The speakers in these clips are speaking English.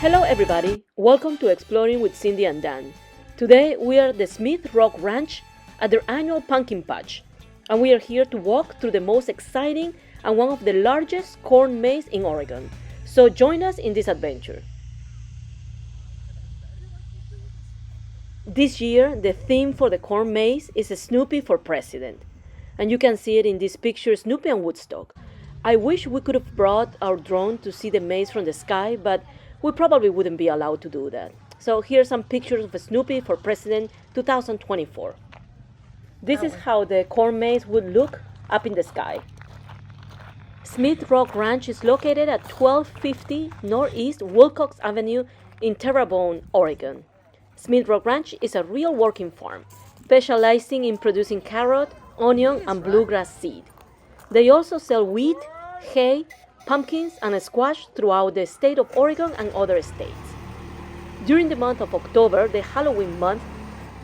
Hello everybody, welcome to Exploring with Cindy and Dan. Today we are at the Smith Rock Ranch at their annual pumpkin patch, and we are here to walk through the most exciting and one of the largest corn maze in Oregon. So join us in this adventure. This year the theme for the corn maze is Snoopy for President, and you can see it in this picture, Snoopy and Woodstock. I wish we could have brought our drone to see the maze from the sky, but we probably wouldn't be allowed to do that. So here's some pictures of Snoopy for President 2024. This is how the corn maze would look up in the sky. Smith Rock Ranch is located at 1250 Northeast Wilcox Avenue in Terrebonne, Oregon. Smith Rock Ranch is a real working farm, specializing in producing carrot, onion, and bluegrass seed. They also sell wheat, hay, pumpkins, and squash throughout the state of Oregon and other states. During the month of October, the Halloween month,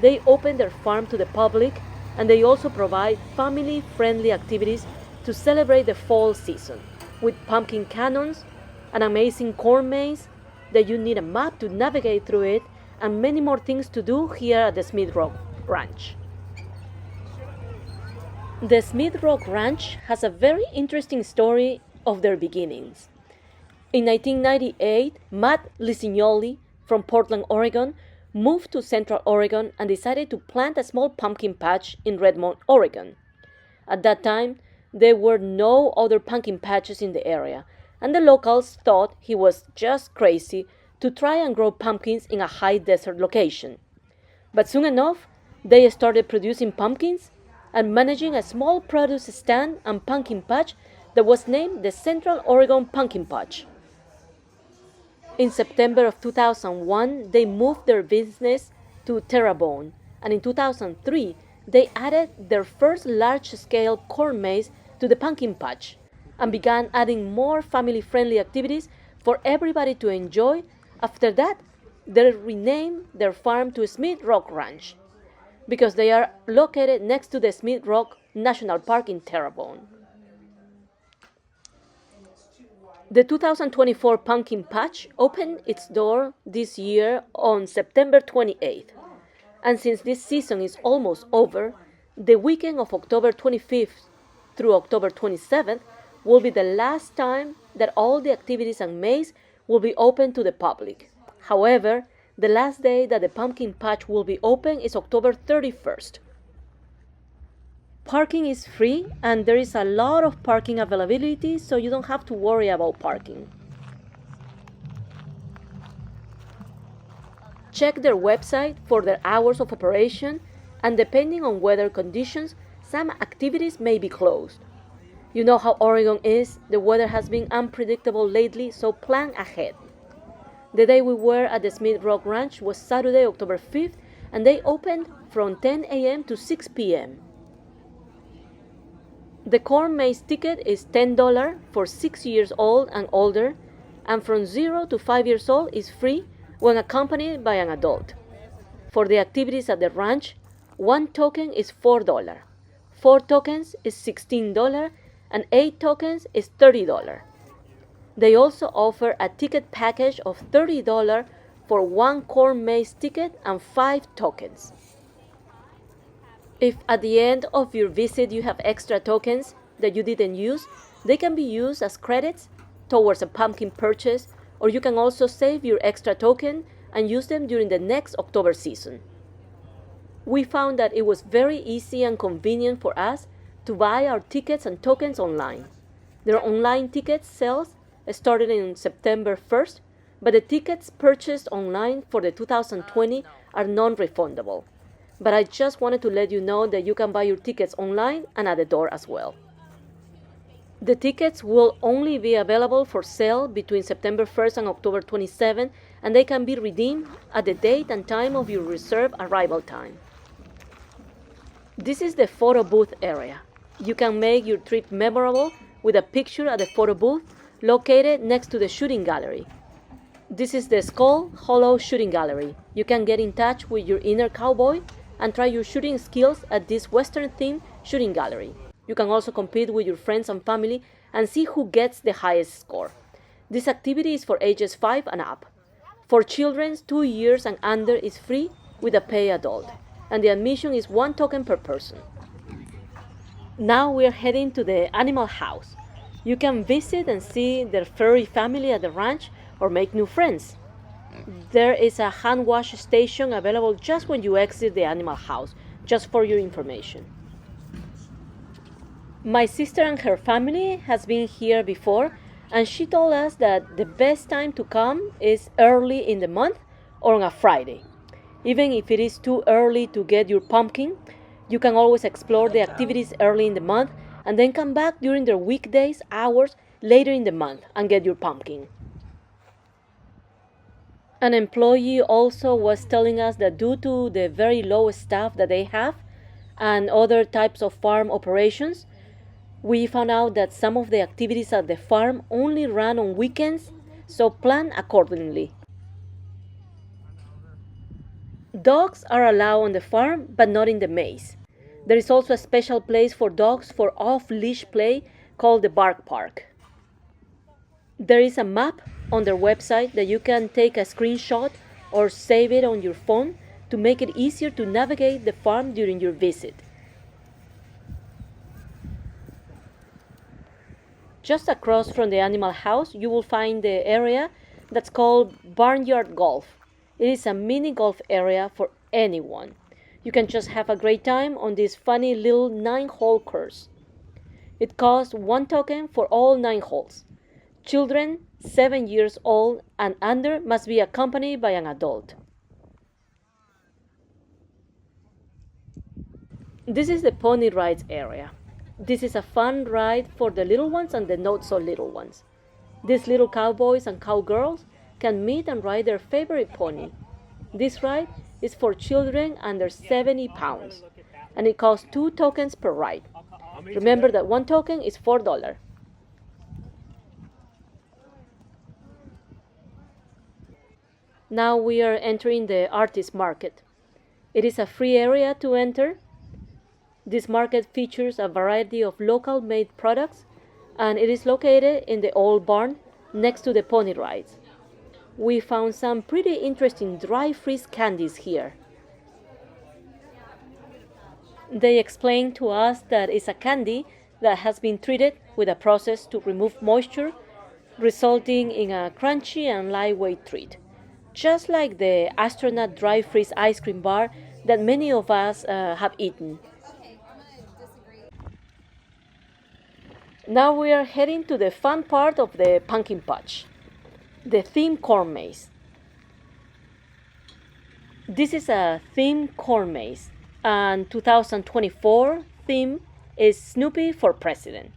they open their farm to the public, and they also provide family-friendly activities to celebrate the fall season, with pumpkin cannons, an amazing corn maze that you need a map to navigate through it, and many more things to do here at the Smith Rock Ranch. The Smith Rock Ranch has a very interesting story of their beginnings. In 1998, Matt Lisignoli from Portland, Oregon, moved to Central Oregon and decided to plant a small pumpkin patch in Redmond, Oregon. At that time, there were no other pumpkin patches in the area, and the locals thought he was just crazy to try and grow pumpkins in a high desert location. But soon enough, they started producing pumpkins and managing a small produce stand and pumpkin patch that was named the Central Oregon Pumpkin Patch. In September of 2001, they moved their business to Terrebonne, and in 2003, they added their first large-scale corn maze to the pumpkin patch and began adding more family-friendly activities for everybody to enjoy. After that, they renamed their farm to Smith Rock Ranch because they are located next to the Smith Rock National Park in Terrebonne. The 2024 Pumpkin Patch opened its door this year on September 28th, and since this season is almost over, the weekend of October 25th through October 27th will be the last time that all the activities and maze will be open to the public. However, the last day that the pumpkin patch will be open is October 31st. Parking is free, and there is a lot of parking availability, so you don't have to worry about parking. Check their website for their hours of operation, and depending on weather conditions, some activities may be closed. You know how Oregon is, the weather has been unpredictable lately, so plan ahead. The day we were at the Smith Rock Ranch was Saturday, October 5th, and they opened from 10 a.m. to 6 p.m. The corn maze ticket is $10 for 6 years old and older, and from 0 to 5 years old is free when accompanied by an adult. For the activities at the ranch, 1 token is $4, 4 tokens is $16, and 8 tokens is $30. They also offer a ticket package of $30 for 1 corn maze ticket and 5 tokens. If at the end of your visit you have extra tokens that you didn't use, they can be used as credits towards a pumpkin purchase, or you can also save your extra token and use them during the next October season. We found that it was very easy and convenient for us to buy our tickets and tokens online. Their online ticket sales started in September 1st, but the tickets purchased online for the 2020 are non-refundable. But I just wanted to let you know that you can buy your tickets online and at the door as well. The tickets will only be available for sale between September 1st and October 27th, and they can be redeemed at the date and time of your reserved arrival time. This is the photo booth area. You can make your trip memorable with a picture at the photo booth located next to the shooting gallery. This is the Skull Hollow Shooting Gallery. You can get in touch with your inner cowboy and try your shooting skills at this Western-themed shooting gallery. You can also compete with your friends and family and see who gets the highest score. This activity is for ages 5 and up. For children 2 years and under is free with a pay adult, and the admission is 1 token per person. Now we are heading to the animal house. You can visit and see the furry family at the ranch or make new friends. There is a hand wash station available just when you exit the animal house, just for your information. My sister and her family has been here before, and she told us that the best time to come is early in the month or on a Friday. Even if it is too early to get your pumpkin, you can always explore the activities early in the month and then come back during the weekdays hours later in the month and get your pumpkin. An employee also was telling us that due to the very low staff that they have and other types of farm operations, we found out that some of the activities at the farm only run on weekends, so plan accordingly. Dogs are allowed on the farm, but not in the maze. There is also a special place for dogs for off-leash play called the Bark Park. There is a map on their website that you can take a screenshot or save it on your phone to make it easier to navigate the farm during your visit. Just across from the animal house, you will find the area that's called Barnyard Golf. It is a mini golf area for anyone. You can just have a great time on this funny little 9-hole course. It costs 1 token for all 9 holes. Children 7 years old and under must be accompanied by an adult. This is the pony rides area. This is a fun ride for the little ones and the not so little ones. These little cowboys and cowgirls can meet and ride their favorite pony. This ride is for children under 70 pounds, and it costs 2 tokens per ride. Remember that 1 token is $4. Now we are entering the artist market. It is a free area to enter. This market features a variety of local made products, and it is located in the old barn next to the pony rides. We found some pretty interesting dry freeze candies here. They explained to us that it's a candy that has been treated with a process to remove moisture, resulting in a crunchy and lightweight treat, just like the astronaut dry freeze ice cream bar that many of us have eaten. Now we are heading to the fun part of the pumpkin patch, the theme corn maze. This is a theme corn maze, and 2024 theme is Snoopy for President.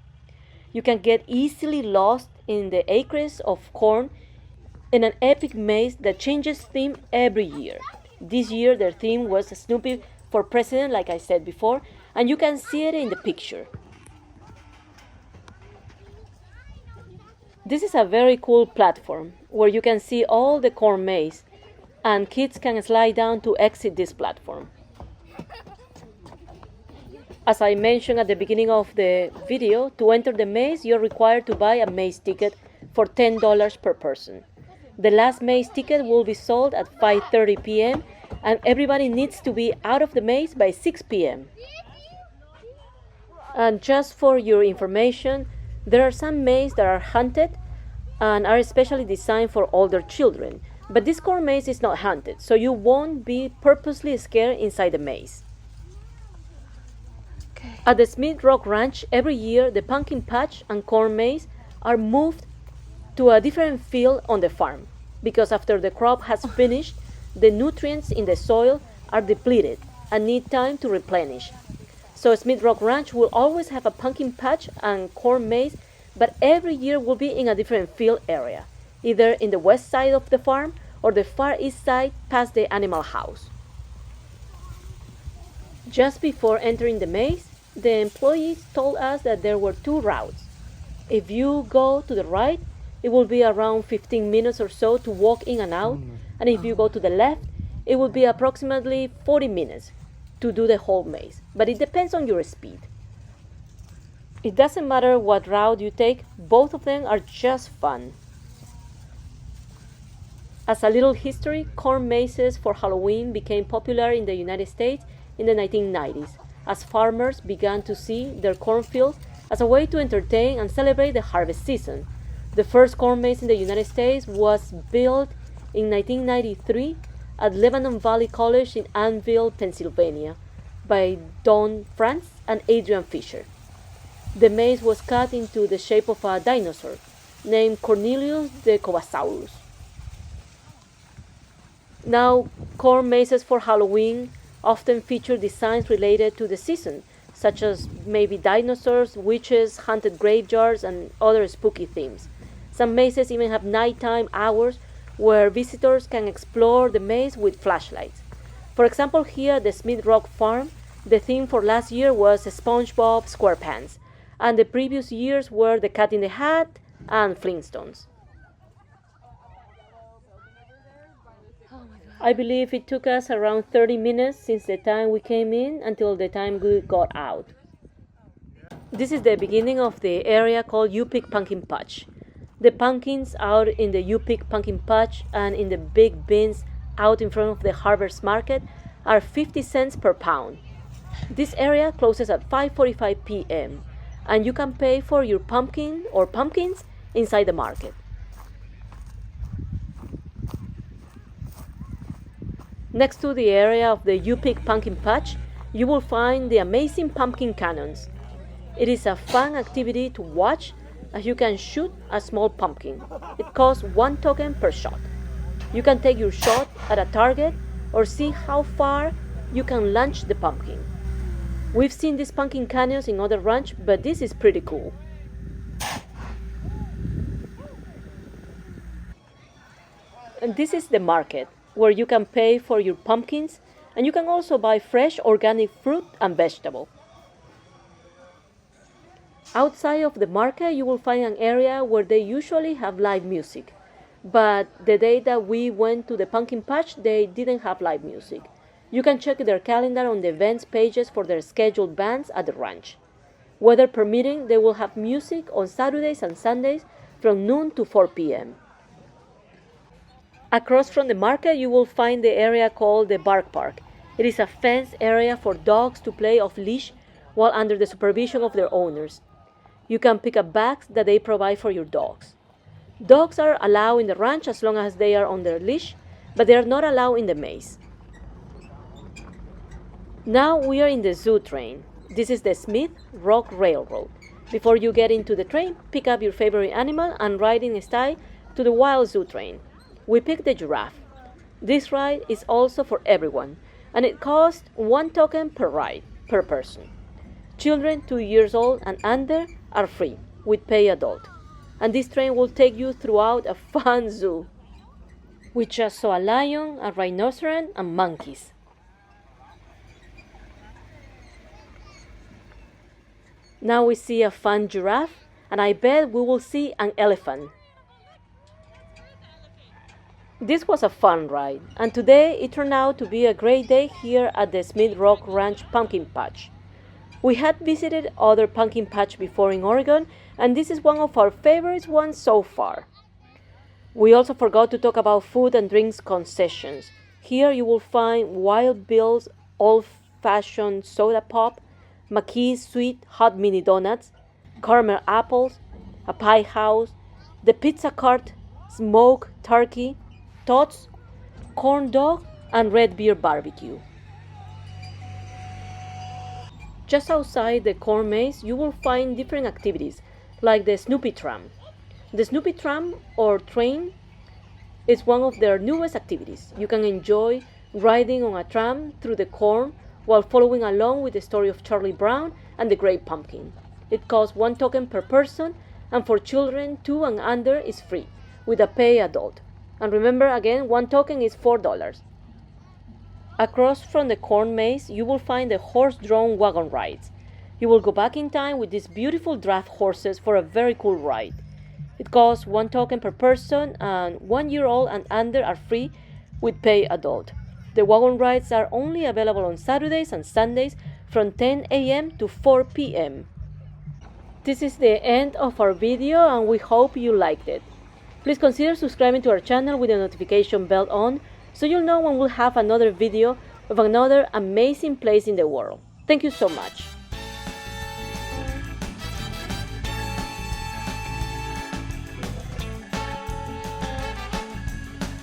You can get easily lost in the acres of corn in an epic maze that changes theme every year. This year their theme was Snoopy for President, like I said before, and you can see it in the picture. This is a very cool platform where you can see all the corn maze, and kids can slide down to exit this platform. As I mentioned at the beginning of the video, to enter the maze, you're required to buy a maze ticket for $10 per person. The last maze ticket will be sold at 5:30 p.m. and everybody needs to be out of the maze by 6 p.m. And just for your information, there are some mazes that are haunted and are especially designed for older children. But this corn maze is not haunted, so you won't be purposely scared inside the maze. Okay. At the Smith Rock Ranch, every year the pumpkin patch and corn maze are moved to a different field on the farm, because after the crop has finished, the nutrients in the soil are depleted and need time to replenish. So Smith Rock Ranch will always have a pumpkin patch and corn maze, but every year will be in a different field area, either in the west side of the farm or the far east side past the animal house. Just before entering the maze, the employees told us that there were 2 routes. If you go to the right, it will be around 15 minutes or so to walk in and out, and if you go to the left, it will be approximately 40 minutes to do the whole maze, but it depends on your speed. It doesn't matter what route you take, both of them are just fun. As a little history, corn mazes for Halloween became popular in the United States in the 1990s, as farmers began to see their cornfields as a way to entertain and celebrate the harvest season. The first corn maze in the United States was built in 1993 at Lebanon Valley College in Annville, Pennsylvania, by Don Franz and Adrian Fisher. The maze was cut into the shape of a dinosaur named Cornelius the Cobasaurus. Now, corn mazes for Halloween often feature designs related to the season, such as maybe dinosaurs, witches, haunted graveyards, and other spooky themes. Some mazes even have nighttime hours where visitors can explore the maze with flashlights. For example, here at the Smith Rock Farm, the theme for last year was SpongeBob SquarePants, and the previous years were The Cat in the Hat and Flintstones. I believe it took us around 30 minutes since the time we came in until the time we got out. This is the beginning of the area called You Pick Pumpkin Patch. The pumpkins out in the You Pick Pumpkin Patch and in the big bins out in front of the Harvest Market are 50 cents per pound. This area closes at 5:45 p.m. and you can pay for your pumpkin or pumpkins inside the market. Next to the area of the You Pick Pumpkin Patch, you will find the amazing pumpkin cannons. It is a fun activity to watch as you can shoot a small pumpkin. It costs 1 token per shot. You can take your shot at a target or see how far you can launch the pumpkin. We've seen these pumpkin cannons in other ranches, but this is pretty cool. And this is the market, where you can pay for your pumpkins, and you can also buy fresh organic fruit and vegetable. Outside of the market, you will find an area where they usually have live music, but the day that we went to the pumpkin patch, they didn't have live music. You can check their calendar on the events pages for their scheduled bands at the ranch. Weather permitting, they will have music on Saturdays and Sundays from noon to 4 p.m. Across from the market, you will find the area called the Bark Park. It is a fenced area for dogs to play off leash while under the supervision of their owners. You can pick up bags that they provide for your dogs. Dogs are allowed in the ranch as long as they are on their leash, but they are not allowed in the maze. Now we are in the zoo train. This is the Smith Rock Railroad. Before you get into the train, pick up your favorite animal and ride in style to the wild zoo train. We picked the giraffe. This ride is also for everyone, and it costs 1 token per ride, per person. Children 2 years old and under are free, with pay adult. And this train will take you throughout a fun zoo. We just saw a lion, a rhinoceros, and monkeys. Now we see a fun giraffe, and I bet we will see an elephant. This was a fun ride, and today it turned out to be a great day here at the Smith Rock Ranch Pumpkin Patch. We had visited other pumpkin patch before in Oregon, and this is one of our favorite ones so far. We also forgot to talk about food and drinks concessions. Here you will find Wild Bill's old-fashioned soda pop, McKee's sweet hot mini donuts, caramel apples, a pie house, the pizza cart, smoked turkey, tots, corn dog, and red beer barbecue. Just outside the corn maze, you will find different activities, like the Snoopy tram. The Snoopy tram, or train, is one of their newest activities. You can enjoy riding on a tram through the corn while following along with the story of Charlie Brown and the Great Pumpkin. It costs 1 token per person, and for children 2 and under is free, with a pay adult. And remember, again, 1 token is $4. Across from the corn maze, you will find the horse-drawn wagon rides. You will go back in time with these beautiful draft horses for a very cool ride. It costs 1 token per person, and 1 year old and under are free with pay adult. The wagon rides are only available on Saturdays and Sundays from 10 a.m. to 4 p.m. This is the end of our video, and we hope you liked it. Please consider subscribing to our channel with the notification bell on so you'll know when we'll have another video of another amazing place in the world. Thank you so much.